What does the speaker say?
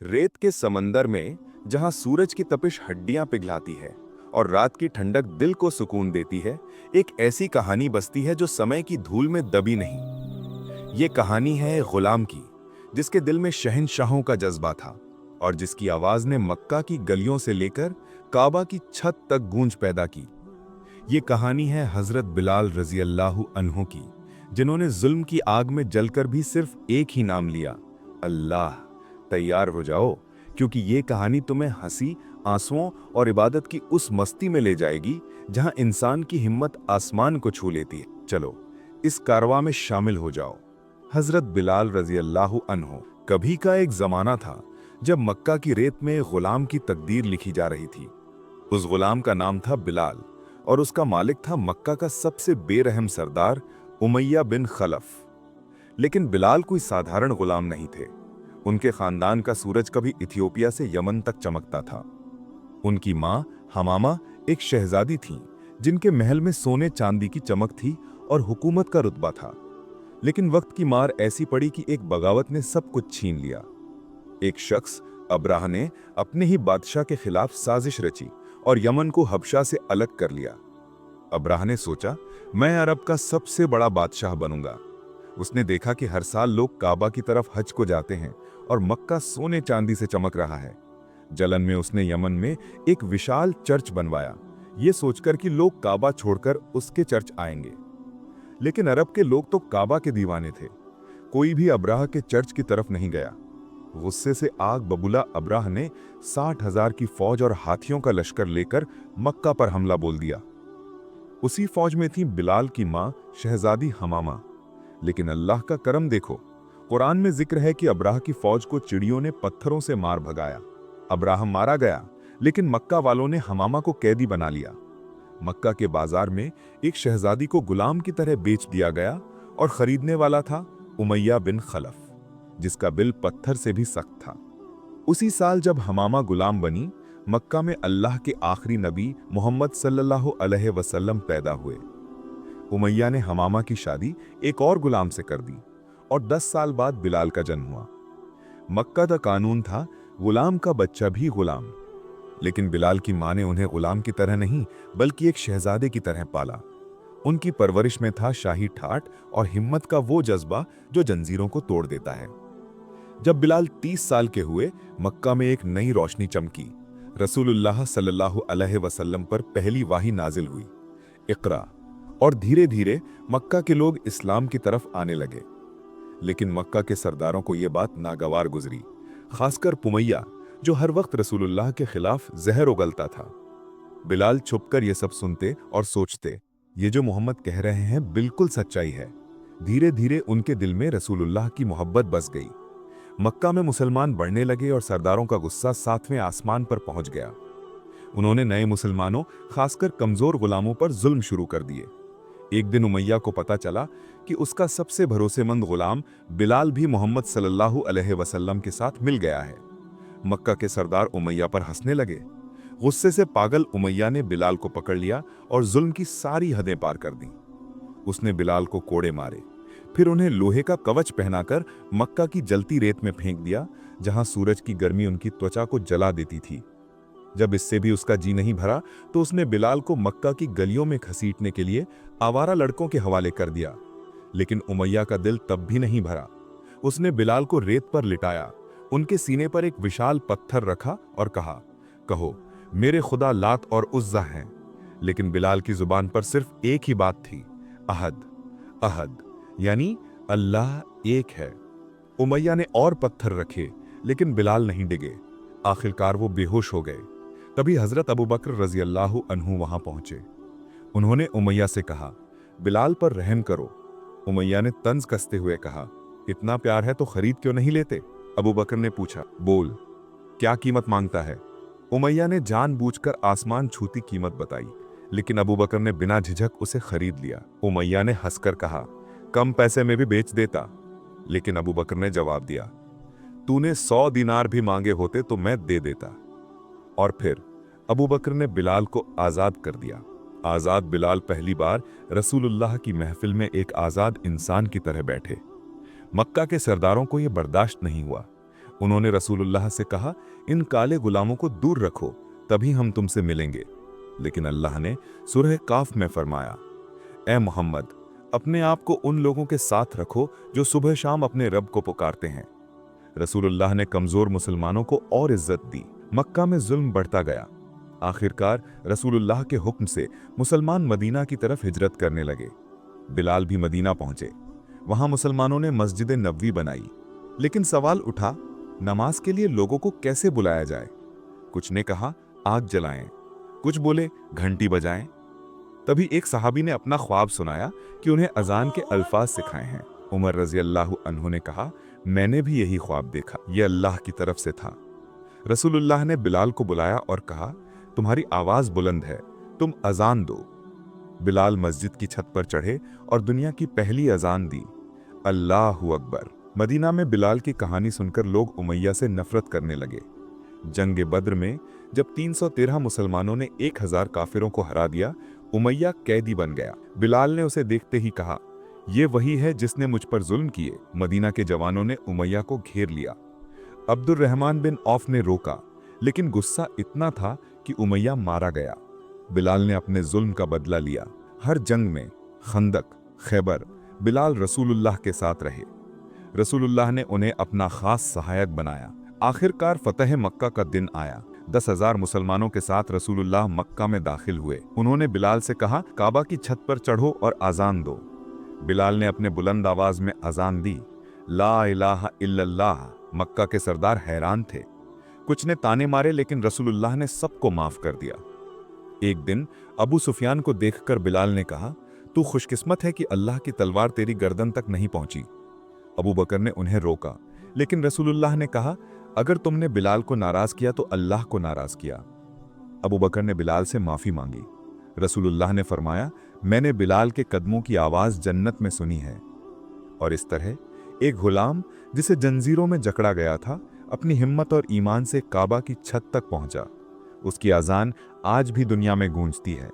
रेत के समंदर में जहां सूरज की तपिश हड्डियां पिघलाती है और रात की ठंडक दिल को सुकून देती है, एक ऐसी कहानी बसती है जो समय की धूल में दबी नहीं। ये कहानी है एक गुलाम की, जिसके दिल में शहंशाहों का जज्बा था और जिसकी आवाज ने मक्का की गलियों से लेकर काबा की छत तक गूंज पैदा की। ये कहानी है हजरत बिलाल रजी अल्लाहु अन्हु की, जिन्होंने जुल्म की आग में जलकर भी सिर्फ एक ही नाम लिया, अल्लाह। तैयार हो जाओ, क्योंकि ये कहानी तुम्हें हंसी, आंसुओं और इबादत की उस मस्ती में ले जाएगी जहां इंसान की हिम्मत आसमान को छू लेती है। चलो इस कारवां में शामिल हो जाओ। हजरत बिलाल रजी अल्लाहु अन्हु। कभी का एक जमाना था जब मक्का की रेत में एक गुलाम की तकदीर लिखी जा रही थी। उस गुलाम का नाम था बिलाल और उसका मालिक था मक्का का सबसे बेरहम सरदार उमैया बिन खलफ। लेकिन बिलाल कोई साधारण गुलाम नहीं थे। उनके खानदान का सूरज कभी इथियोपिया से यमन तक चमकता था। उनकी मां हमामा एक शहजादी थीं, जिनके महल में सोने चांदी की चमक थी और हुकूमत का रुतबा था। लेकिन वक्त की मार ऐसी पड़ी कि एक बगावत ने सब कुछ छीन लिया। एक शख्स अब्राह ने अपने ही बादशाह के खिलाफ साजिश रची और यमन को हबशा से अलग कर लिया। अब्राह ने सोचा, मैं अरब का सबसे बड़ा बादशाह बनूंगा। उसने देखा कि हर साल लोग काबा की तरफ हज को जाते हैं और मक्का सोने चांदी से चमक रहा है। जलन में उसने यमन में एक विशाल चर्च बनवाया, ये सोचकर कि लोग काबा छोड़कर उसके चर्च आएंगे। लेकिन अरब के लोग तो काबा के दीवाने थे। कोई भी अब्राह के चर्च की तरफ नहीं गया। गुस्से से आग बबूला अब्राह ने 60,000 की फौज और हाथियों का लश्कर लेकर मक्का पर हमला बोल दिया। उसी फौज में थी बिलाल की मां शहजादी हमामा। लेकिन अल्लाह का करम देखो, कुरान में जिक्र है कि अब्राह की फौज को चिड़ियों ने पत्थरों से मार भगाया। अब्राह मारा गया, लेकिन मक्का वालों ने हमामा को कैदी बना लिया। मक्का के बाजार में एक शहजादी को गुलाम की तरह बेच दिया गया और खरीदने वाला था उमैया बिन खलफ, जिसका बिल पत्थर से भी सख्त था। उसी साल जब हमामा गुलाम बनी, मक्का में अल्लाह के आखिरी नबी मोहम्मद सल्लल्लाहु अलैहि वसल्लम पैदा हुए। उमैया ने हमामा की शादी एक और गुलाम से कर दी और 10 साल बाद बिलाल का जन्म हुआ। मक्का का कानून था, गुलाम का बच्चा भी गुलाम। लेकिन बिलाल की मां ने उन्हें गुलाम की तरह नहीं, बल्कि एक शहजादे की तरह पाला। उनकी परवरिश में था शाही ठाठ और हिम्मत का वो जज्बा जो जंजीरों को तोड़ देता है। जब बिलाल 30 साल के हुए, मक्का में एक नई रोशनी चमकी। रसूलुल्लाह सल्लल्लाहु अलैहि वसल्लम पर पहली वाही नाजिल हुई, इक़रा। और धीरे धीरे मक्का के लोग इस्लाम की तरफ आने लगे। लेकिन मक्का के सरदारों को यह बात नागवार गुजरी, खासकर पुमैया, जो हर वक्त रसूलुल्लाह के खिलाफ जहर उगलता था। बिलाल छुपकर यह सब सुनते और सोचते, ये जो मोहम्मद कह रहे हैं बिल्कुल सच्चाई है। धीरे धीरे उनके दिल में रसूलुल्लाह की मोहब्बत बस गई। मक्का में मुसलमान बढ़ने लगे और सरदारों का गुस्सा 7वें आसमान पर पहुंच गया। उन्होंने नए मुसलमानों, खासकर कमजोर गुलामों पर जुल्म शुरू कर दिए। एक दिन उमैया को पता चला कि उसका सबसे भरोसेमंद गुलाम बिलाल भी मोहम्मद सल्लल्लाहु अलैहि वसल्लम के साथ मिल गया है। मक्का के सरदार उमैया पर हंसने लगे। गुस्से से पागल उमैया ने बिलाल को पकड़ लिया और जुल्म की सारी हदें पार कर दी। उसने बिलाल को कोड़े मारे, फिर उन्हें लोहे का कवच पहनाकर मक्का की जलती रेत में फेंक दिया, जहां सूरज की गर्मी उनकी त्वचा को जला देती थी। जब इससे भी उसका जी नहीं भरा तो उसने बिलाल को मक्का की गलियों में घसीटने के लिए आवारा लड़कों के हवाले कर दिया। लेकिन उमैया का दिल तब भी नहीं भरा। उसने बिलाल को रेत पर लिटाया, उनके सीने पर एक विशाल पत्थर रखा और कहा, कहो मेरे खुदा लात और उज्जा हैं। लेकिन बिलाल की जुबान पर सिर्फ एक ही बात थी, अहद। अहद यानी अल्लाह एक है। उमैया ने और पत्थर रखे, लेकिन बिलाल नहीं डिगे। आखिरकार वो बेहोश हो गए। तभी हजरत अबू बकर रजी अल्लाहु अन्हु वहां पहुंचे। उन्होंने उमैया से कहा, बिलाल पर रहम करो। उमैया ने तंज कसते हुए कहा, इतना प्यार है तो खरीद क्यों नहीं लेते? अबू बकर ने पूछा, बोल क्या कीमत मांगता है? उमैया ने जानबूझकर आसमान छूती कीमत बताई, लेकिन अबू बकर ने बिना झिझक उसे खरीद लिया। उमैया ने हंसकर कहा, कम पैसे में भी बेच देता। लेकिन अबू बकर ने जवाब दिया, तूने 100 दिनार भी मांगे होते तो मैं दे देता। और फिर अबू बकर ने बिलाल को आज़ाद कर दिया। आज़ाद बिलाल पहली बार रसूलुल्लाह की महफिल में एक आज़ाद इंसान की तरह बैठे। मक्का के सरदारों को यह बर्दाश्त नहीं हुआ। उन्होंने रसूलुल्लाह से कहा, इन काले गुलामों को दूर रखो, तभी हम तुमसे मिलेंगे। लेकिन अल्लाह ने सूरह काफ में फरमाया, ए मोहम्मद, अपने आप को उन लोगों के साथ रखो जो सुबह शाम अपने रब को पुकारते हैं। रसूलुल्लाह ने कमजोर मुसलमानों को और इज्जत दी। मक्का में जुल्म बढ़ता गया। आखिरकार रसूलुल्लाह के हुक्म से मुसलमान मदीना की तरफ हिजरत करने लगे। बिलाल भी मदीना पहुंचे। वहां मुसलमानों ने मस्जिद नबवी बनाई। लेकिन सवाल उठा, नमाज के लिए लोगों को कैसे बुलाया जाए? कुछ ने कहा, आग जलाएं, कुछ बोले घंटी बजाएं। तभी एक सहाबी ने अपना ख्वाब सुनाया कि उन्हें अजान के अल्फाज सिखाए हैं। उमर रजी अल्लाह अन्हु ने कहा, मैंने भी यही ख्वाब देखा, यह अल्लाह की तरफ से था। रसूलुल्लाह ने बिलाल को बुलाया और कहा, तुम्हारी आवाज बुलंद है, तुम अजान दो। बिलाल मस्जिद की छत पर चढ़े और दुनिया की पहली अजान दी, अल्लाहु अकबर। मदीना में बिलाल की कहानी सुनकर लोग उमैया से नफरत करने लगे। जंग बद्र में जब 313 मुसलमानों ने 1000 काफिरों को हरा दिया, उमैया कैदी बन गया। बिलाल ने उसे देखते ही कहा, यह वही है जिसने मुझ पर जुल्म किए। मदीना के जवानों ने उमैया को घेर लिया। अब्दुर्रहमान बिन औफ ने रोका, लेकिन गुस्सा इतना था कि उमैया मारा गया। बिलाल ने अपने जुल्म का बदला लिया। हर जंग में, खंदक, खैबर, बिलाल रसूलुल्लाह के साथ रहे। रसूलुल्लाह ने उन्हें अपना खास सहायक बनाया। आखिरकार फतह मक्का का दिन आया। 10,000 मुसलमानों के साथ रसूलुल्लाह मक्का में दाखिल हुए। उन्होंने बिलाल से कहा, काबा की छत पर चढ़ो और आजान दो। बिलाल ने अपने बुलंद आवाज में अजान दी, ला इलाहा इल्लल्लाह। मक्का के सरदार हैरान थे। कुछ ने ताने मारे, लेकिन रसूलुल्लाह ने सबको माफ कर दिया। एक दिन अबू सुफियान को देखकर बिलाल ने कहा, तू खुशकिस्मत है कि अल्लाह की तलवार तेरी गर्दन तक नहीं पहुंची। अबू बकर ने उन्हें रोका, लेकिन रसूलुल्लाह ने कहा, अगर तुमने बिलाल को नाराज किया तो अल्लाह को नाराज किया। अबू बकर ने बिलाल से माफी मांगी। रसूलुल्लाह ने फरमाया, मैंने बिलाल के कदमों की आवाज जन्नत में सुनी है। और इस तरह एक गुलाम जिसे जंजीरों में जकड़ा गया था, अपनी हिम्मत और ईमान से काबा की छत तक पहुंचा। उसकी अजान आज भी दुनिया में गूंजती है।